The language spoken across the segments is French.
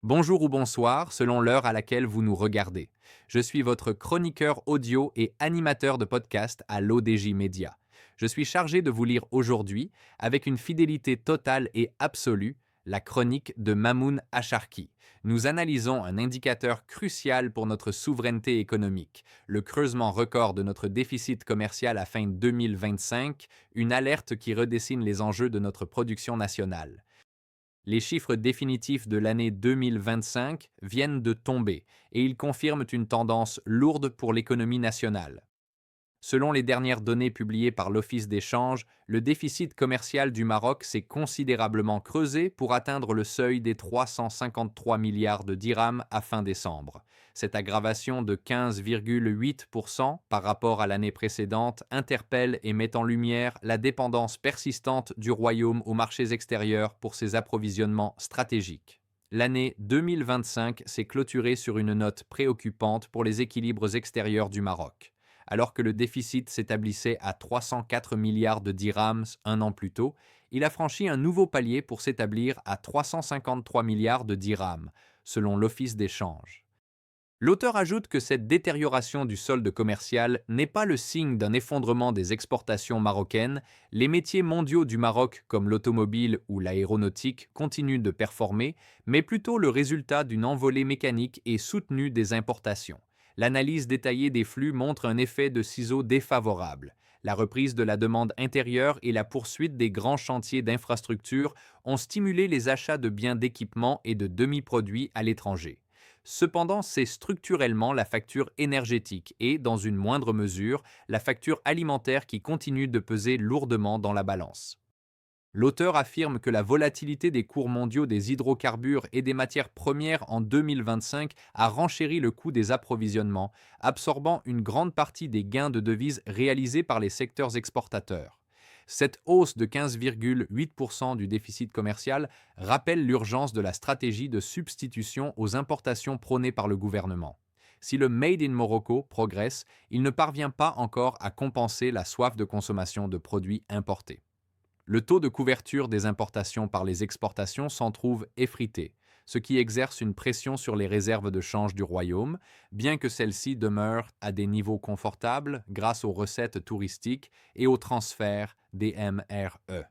Bonjour ou bonsoir, selon l'heure à laquelle vous nous regardez. Je suis votre chroniqueur audio et animateur de podcast à l'ODJ Média. Je suis chargé de vous lire aujourd'hui, avec une fidélité totale et absolue, la chronique de Mamoun Acharki. Nous analysons un indicateur crucial pour notre souveraineté économique, le creusement record de notre déficit commercial à fin 2025, une alerte qui redessine les enjeux de notre production nationale. Les chiffres définitifs de l'année 2025 viennent de tomber et ils confirment une tendance lourde pour l'économie nationale. Selon les dernières données publiées par l'Office des changes, le déficit commercial du Maroc s'est considérablement creusé pour atteindre le seuil des 353 milliards de dirhams à fin décembre. Cette aggravation de 15,8% par rapport à l'année précédente interpelle et met en lumière la dépendance persistante du Royaume aux marchés extérieurs pour ses approvisionnements stratégiques. L'année 2025 s'est clôturée sur une note préoccupante pour les équilibres extérieurs du Maroc. Alors que le déficit s'établissait à 304 milliards de dirhams un an plus tôt, il a franchi un nouveau palier pour s'établir à 353 milliards de dirhams, selon l'Office des changes. L'auteur ajoute que cette détérioration du solde commercial n'est pas le signe d'un effondrement des exportations marocaines. Les métiers mondiaux du Maroc, comme l'automobile ou l'aéronautique, continuent de performer, mais plutôt le résultat d'une envolée mécanique et soutenue des importations. L'analyse détaillée des flux montre un effet de ciseaux défavorable. La reprise de la demande intérieure et la poursuite des grands chantiers d'infrastructures ont stimulé les achats de biens d'équipement et de demi-produits à l'étranger. Cependant, c'est structurellement la facture énergétique et, dans une moindre mesure, la facture alimentaire qui continue de peser lourdement dans la balance. L'auteur affirme que la volatilité des cours mondiaux des hydrocarbures et des matières premières en 2025 a renchéri le coût des approvisionnements, absorbant une grande partie des gains de devises réalisés par les secteurs exportateurs. Cette hausse de 15,8% du déficit commercial rappelle l'urgence de la stratégie de substitution aux importations prônée par le gouvernement. Si le Made in Morocco progresse, il ne parvient pas encore à compenser la soif de consommation de produits importés. Le taux de couverture des importations par les exportations s'en trouve effrité, ce qui exerce une pression sur les réserves de change du Royaume, bien que celles-ci demeurent à des niveaux confortables grâce aux recettes touristiques et aux transferts des MRE.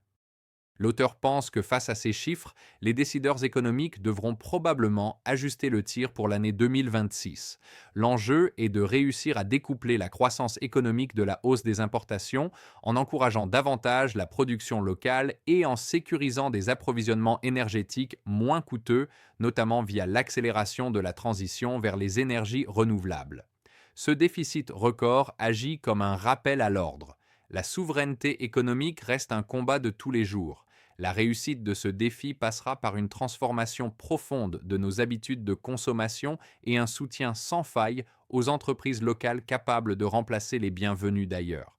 L'auteur pense que face à ces chiffres, les décideurs économiques devront probablement ajuster le tir pour l'année 2026. L'enjeu est de réussir à découpler la croissance économique de la hausse des importations en encourageant davantage la production locale et en sécurisant des approvisionnements énergétiques moins coûteux, notamment via l'accélération de la transition vers les énergies renouvelables. Ce déficit record agit comme un rappel à l'ordre. La souveraineté économique reste un combat de tous les jours. La réussite de ce défi passera par une transformation profonde de nos habitudes de consommation et un soutien sans faille aux entreprises locales capables de remplacer les biens venus d'ailleurs.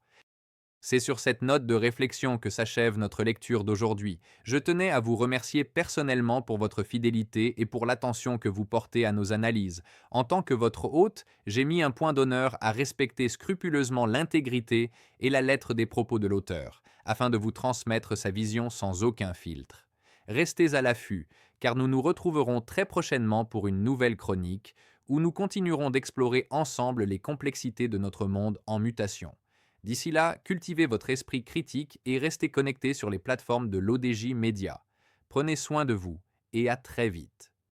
C'est sur cette note de réflexion que s'achève notre lecture d'aujourd'hui. Je tenais à vous remercier personnellement pour votre fidélité et pour l'attention que vous portez à nos analyses. En tant que votre hôte, j'ai mis un point d'honneur à respecter scrupuleusement l'intégrité et la lettre des propos de l'auteur, afin de vous transmettre sa vision sans aucun filtre. Restez à l'affût, car nous nous retrouverons très prochainement pour une nouvelle chronique, où nous continuerons d'explorer ensemble les complexités de notre monde en mutation. D'ici là, cultivez votre esprit critique et restez connectés sur les plateformes de l'ODJ Média. Prenez soin de vous et à très vite.